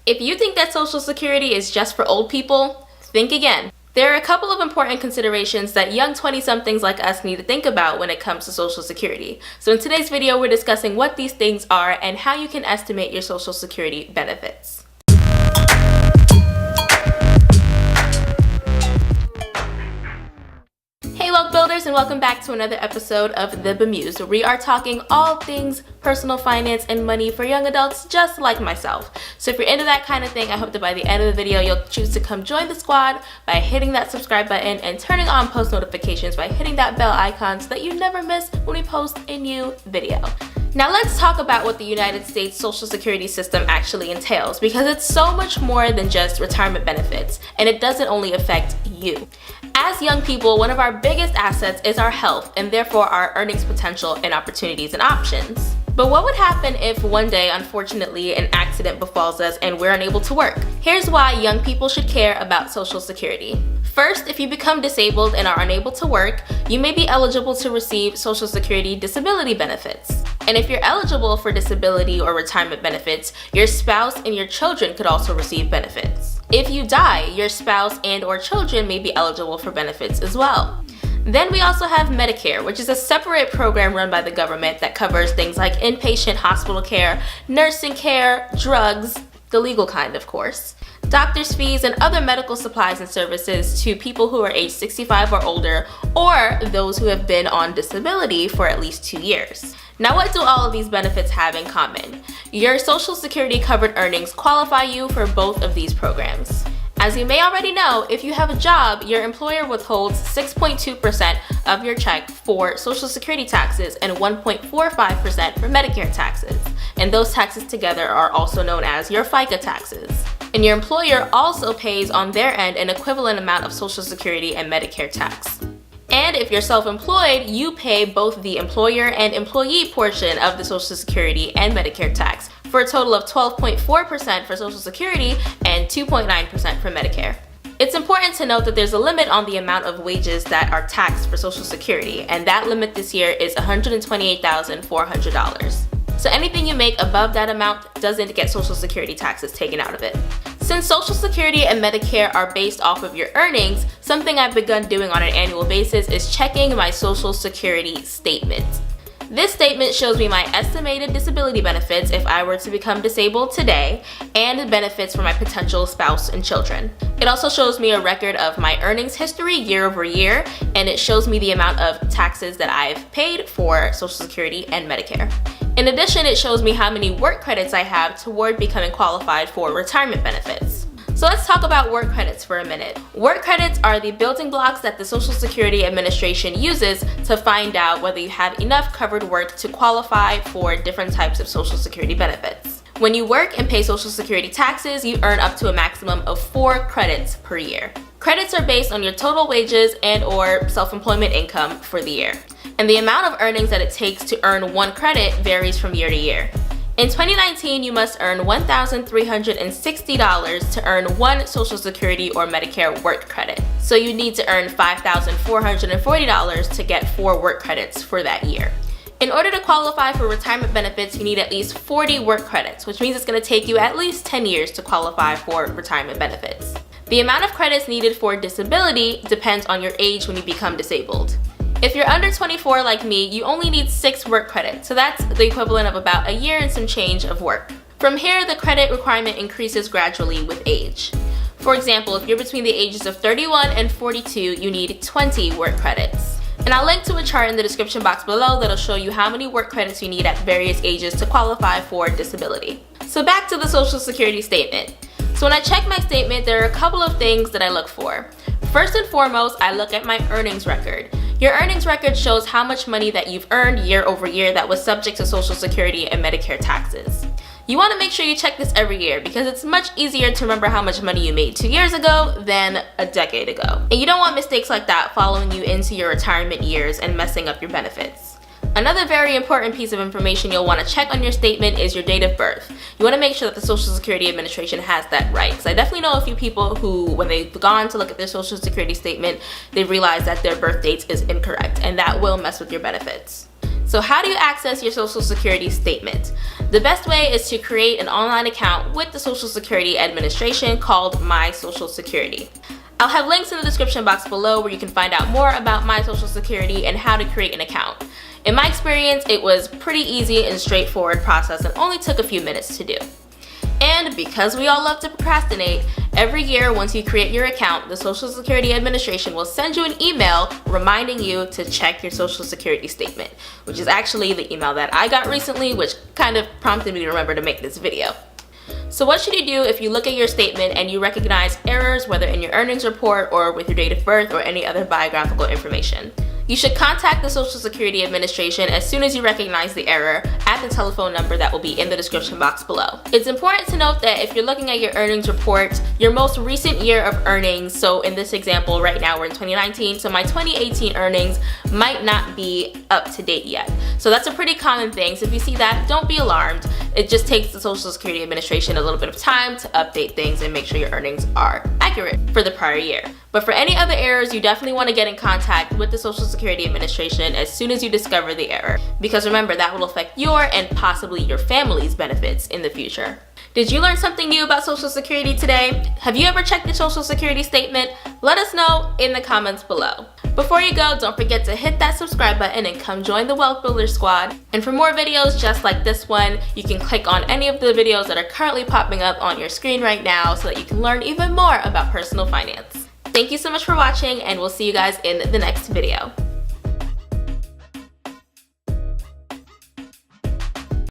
If you think that Social Security is just for old people, think again. There are a couple of important considerations that young 20-somethings like us need to think about when it comes to Social Security. So in today's video, we're discussing what these things are and how you can estimate your Social Security benefits. Hey wealth builders, and welcome back to another episode of The Bemused, where we are talking all things personal finance and money for young adults just like myself. So if you're into that kind of thing, I hope that by the end of the video you'll choose to come join the squad by hitting that subscribe button and turning on post notifications by hitting that bell icon so that you never miss when we post a new video. Now let's talk about what the United States Social Security system actually entails, because it's so much more than just retirement benefits, and it doesn't only affect you. As young people, one of our biggest assets is our health, and therefore our earnings potential and opportunities and options. But what would happen if one day, unfortunately, an accident befalls us and we're unable to work? Here's why young people should care about Social Security. First, if you become disabled and are unable to work, you may be eligible to receive Social Security disability benefits. And if you're eligible for disability or retirement benefits, your spouse and your children could also receive benefits. If you die, your spouse and or children may be eligible for benefits as well. Then we also have Medicare, which is a separate program run by the government that covers things like inpatient hospital care, nursing care, drugs, the legal kind of course, doctor's fees, and other medical supplies and services to people who are age 65 or older, or those who have been on disability for at least 2 years. Now, what do all of these benefits have in common? Your Social Security covered earnings qualify you for both of these programs. As you may already know, if you have a job, your employer withholds 6.2% of your check for Social Security taxes and 1.45% for Medicare taxes. And those taxes together are also known as your FICA taxes. And your employer also pays on their end an equivalent amount of Social Security and Medicare tax. And if you're self-employed, you pay both the employer and employee portion of the Social Security and Medicare tax, for a total of 12.4% for Social Security and 2.9% for Medicare. It's important to note that there's a limit on the amount of wages that are taxed for Social Security, and that limit this year is $128,400. So anything you make above that amount doesn't get Social Security taxes taken out of it. Since Social Security and Medicare are based off of your earnings, something I've begun doing on an annual basis is checking my Social Security statement. This statement shows me my estimated disability benefits if I were to become disabled today, and benefits for my potential spouse and children. It also shows me a record of my earnings history year over year, and it shows me the amount of taxes that I've paid for Social Security and Medicare. In addition, it shows me how many work credits I have toward becoming qualified for retirement benefits. So let's talk about work credits for a minute. Work credits are the building blocks that the Social Security Administration uses to find out whether you have enough covered work to qualify for different types of Social Security benefits. When you work and pay Social Security taxes, you earn up to a maximum of 4 credits per year. Credits are based on your total wages and or self-employment income for the year. And the amount of earnings that it takes to earn 1 credit varies from year to year. In 2019, you must earn $1,360 to earn 1 Social Security or Medicare work credit. So you need to earn $5,440 to get 4 work credits for that year. In order to qualify for retirement benefits, you need at least 40 work credits, which means it's going to take you at least 10 years to qualify for retirement benefits. The amount of credits needed for disability depends on your age when you become disabled. If you're under 24 like me, you only need 6 work credits, so that's the equivalent of about a year and some change of work. From here, the credit requirement increases gradually with age. For example, if you're between the ages of 31 and 42, you need 20 work credits. And I'll link to a chart in the description box below that'll show you how many work credits you need at various ages to qualify for disability. So back to the Social Security statement. So when I check my statement, there are a couple of things that I look for. First and foremost, I look at my earnings record. Your earnings record shows how much money that you've earned year over year that was subject to Social Security and Medicare taxes. You want to make sure you check this every year because it's much easier to remember how much money you made 2 years ago than a decade ago. And you don't want mistakes like that following you into your retirement years and messing up your benefits. Another very important piece of information you'll want to check on your statement is your date of birth. You want to make sure that the Social Security Administration has that right, because I definitely know a few people who, when they've gone to look at their Social Security statement, they realize that their birth date is incorrect, and that will mess with your benefits. So how do you access your Social Security statement? The best way is to create an online account with the Social Security Administration called My Social Security. I'll have links in the description box below where you can find out more about My Social Security and how to create an account. In my experience, it was pretty easy and straightforward process and only took a few minutes to do. And because we all love to procrastinate, every year once you create your account, the Social Security Administration will send you an email reminding you to check your Social Security statement, which is actually the email that I got recently, which kind of prompted me to remember to make this video. So what should you do if you look at your statement and you recognize errors, whether in your earnings report or with your date of birth or any other biographical information? You should contact the Social Security Administration as soon as you recognize the error at the telephone number that will be in the description box below. It's important to note that if you're looking at your earnings report, your most recent year of earnings, so in this example right now we're in 2019, so my 2018 earnings might not be up to date yet. So that's a pretty common thing, so if you see that, don't be alarmed. It just takes the Social Security Administration a little bit of time to update things and make sure your earnings are accurate for the prior year. But for any other errors, you definitely want to get in contact with the Social Security Administration as soon as you discover the error. Because remember, that will affect your and possibly your family's benefits in the future. Did you learn something new about Social Security today? Have you ever checked your Social Security statement? Let us know in the comments below. Before you go, don't forget to hit that subscribe button and come join the Wealth Builder Squad. And for more videos just like this one, you can click on any of the videos that are currently popping up on your screen right now so that you can learn even more about personal finance. Thank you so much for watching, and we'll see you guys in the next video.